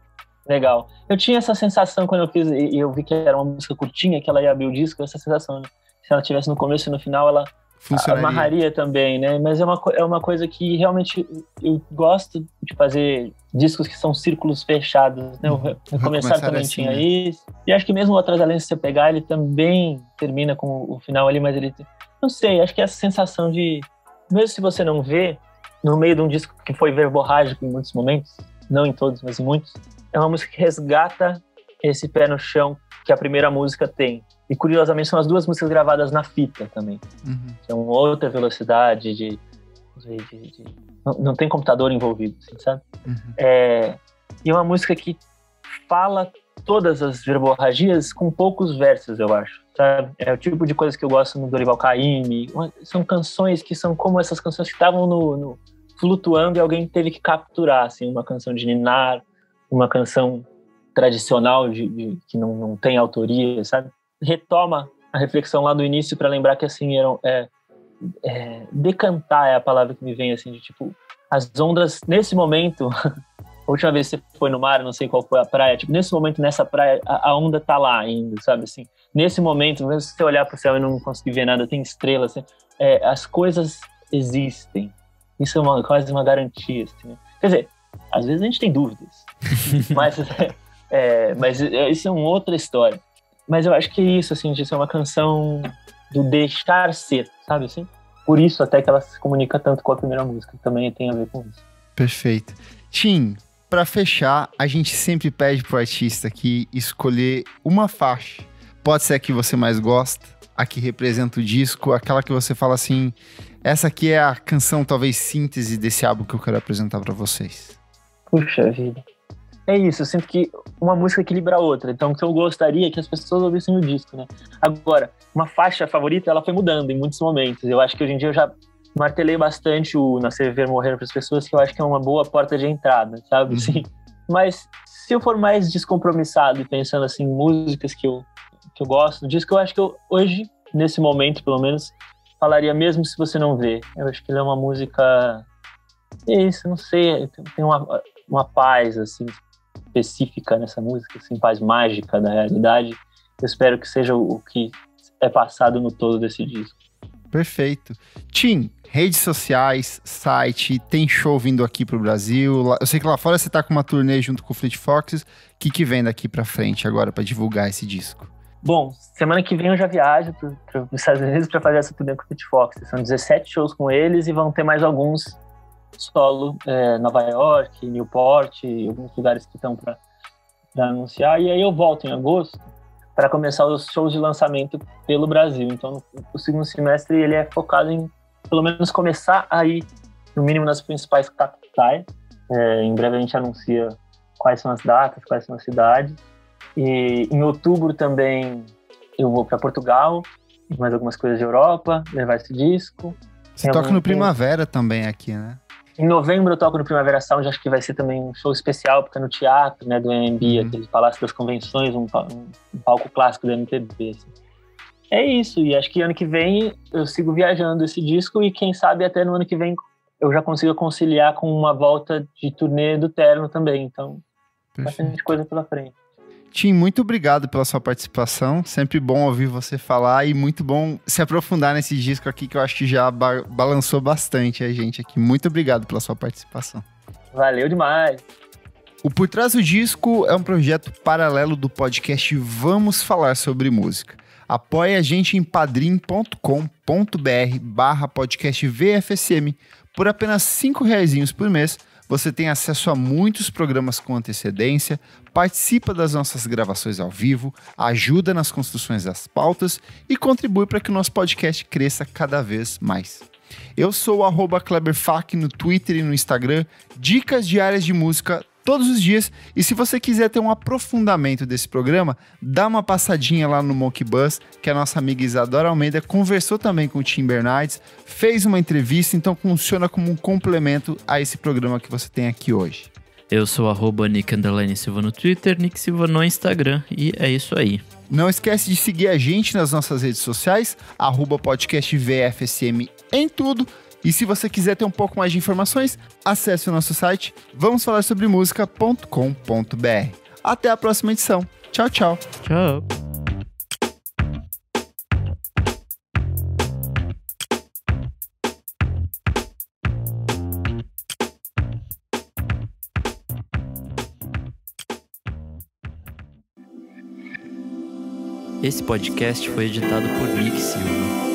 A: Legal. Eu tinha essa sensação quando eu fiz, e eu vi que era uma música curtinha, que ela ia abrir o disco, essa sensação, né? Se ela tivesse no começo e no final, ela amarraria também, né? Mas é uma coisa que realmente eu gosto de fazer discos que são círculos fechados, né? O Recomeçar também assim, tinha, né? Isso. E acho que mesmo o Atrás da Lente, se você pegar, ele também termina com o final ali, mas ele... Não sei, acho que essa sensação de... Mesmo se você não vê, no meio de um disco que foi verborrágico em muitos momentos, não em todos, mas em muitos, é uma música que resgata esse pé no chão que a primeira música tem. E curiosamente são as duas músicas gravadas na fita também. Que é uma outra velocidade não tem computador envolvido, assim, sabe? E é uma música que fala todas as verborragias com poucos versos, eu acho, sabe? É o tipo de coisa que eu gosto no Dorival Caymmi. São canções que são como essas canções que estavam flutuando e alguém teve que capturar, assim, uma canção de ninar, uma canção tradicional que não tem autoria, sabe? Retoma a reflexão lá do início para lembrar que, assim, decantar é a palavra que me vem, assim, de tipo, as ondas, nesse momento, a última vez que você foi no mar, não sei qual foi a praia, tipo, nesse momento, nessa praia, a onda tá lá ainda, sabe, assim, nesse momento, mesmo se você olhar pro céu e não conseguir ver nada, tem estrelas, assim, as coisas existem, isso é quase uma garantia, assim, né? Quer dizer, às vezes a gente tem dúvidas, mas isso é uma outra história. Mas eu acho que isso, assim, de ser uma canção do deixar ser, sabe, assim? Por isso até que ela se comunica tanto com a primeira música, também tem a ver com isso.
B: Perfeito. Tim, pra fechar, a gente sempre pede pro artista aqui escolher uma faixa. Pode ser a que você mais gosta, a que representa o disco, aquela que você fala assim, essa aqui é a canção, talvez, síntese desse álbum que eu quero apresentar pra vocês.
A: Puxa vida. É isso, eu sinto que uma música equilibra a outra. Então, o que eu gostaria é que as pessoas ouvissem o disco, né? Agora, uma faixa favorita, ela foi mudando em muitos momentos. Eu acho que hoje em dia eu já martelei bastante o Nascer, Viver, Morrer para as pessoas, que eu acho que é uma boa porta de entrada, sabe? Assim, mas se eu for mais descompromissado e pensando assim, em músicas que eu gosto do disco, eu acho que eu, hoje, nesse momento, pelo menos, falaria Mesmo Se Você Não Vê. Eu acho que ele é uma música... É isso, não sei, tem uma paz, assim, específica nessa música, assim, paz mágica da realidade. Eu espero que seja o que é passado no todo desse disco.
B: Perfeito. Tim, redes sociais, site, tem show vindo aqui pro Brasil. Eu sei que lá fora você tá com uma turnê junto com o Fleet Foxes. O que vem daqui pra frente agora pra divulgar esse disco?
A: Bom, semana que vem eu já viajo para os Estados Unidos para fazer essa turnê com o Fleet Foxes. São 17 shows com eles e vão ter mais alguns solo, Nova York, Newport, alguns lugares que estão para anunciar, e aí eu volto em agosto para começar os shows de lançamento pelo Brasil. Então o segundo semestre ele é focado em pelo menos começar a ir no mínimo nas principais capitais. Em breve a gente anuncia quais são as datas, quais são as cidades, e em outubro também eu vou para Portugal, mais algumas coisas de Europa, levar esse disco.
B: Você toca no Primavera também aqui, né?
A: Em novembro eu toco no Primavera Sound, acho que vai ser também um show especial, porque é no teatro, né, do AMB, aquele Palácio das Convenções, um palco clássico do MPB. Assim. É isso, e acho que ano que vem eu sigo viajando esse disco e quem sabe até no ano que vem eu já consigo conciliar com uma volta de turnê do Terno também, então bastante coisa pela frente.
B: Tim, muito obrigado pela sua participação, sempre bom ouvir você falar e muito bom se aprofundar nesse disco aqui que eu acho que já balançou bastante a gente aqui. Muito obrigado pela sua participação.
A: Valeu demais!
B: O Por Trás do Disco é um projeto paralelo do podcast Vamos Falar Sobre Música. Apoie a gente em padrim.com.br/podcast VFSM. Por apenas R$5 por mês, você tem acesso a muitos programas com antecedência, participa das nossas gravações ao vivo, ajuda nas construções das pautas e contribui para que o nosso podcast cresça cada vez mais. Eu sou o @KleberFak no Twitter e no Instagram, dicas diárias de música todos os dias. E se você quiser ter um aprofundamento desse programa, dá uma passadinha lá no Monkey Bus, que a nossa amiga Isadora Almeida conversou também com o Tim Bernardes, fez uma entrevista, então funciona como um complemento a esse programa que você tem aqui hoje.
C: Eu sou @Nick_Silva no Twitter, Nick Silva no Instagram, e é isso aí.
B: Não esquece de seguir a gente nas nossas redes sociais, @podcastvfsm em tudo. E se você quiser ter um pouco mais de informações, acesse o nosso site vamosfalarsobremusica.com.br. Até a próxima edição. Tchau, tchau.
C: Tchau. Esse podcast foi editado por Nick Silva.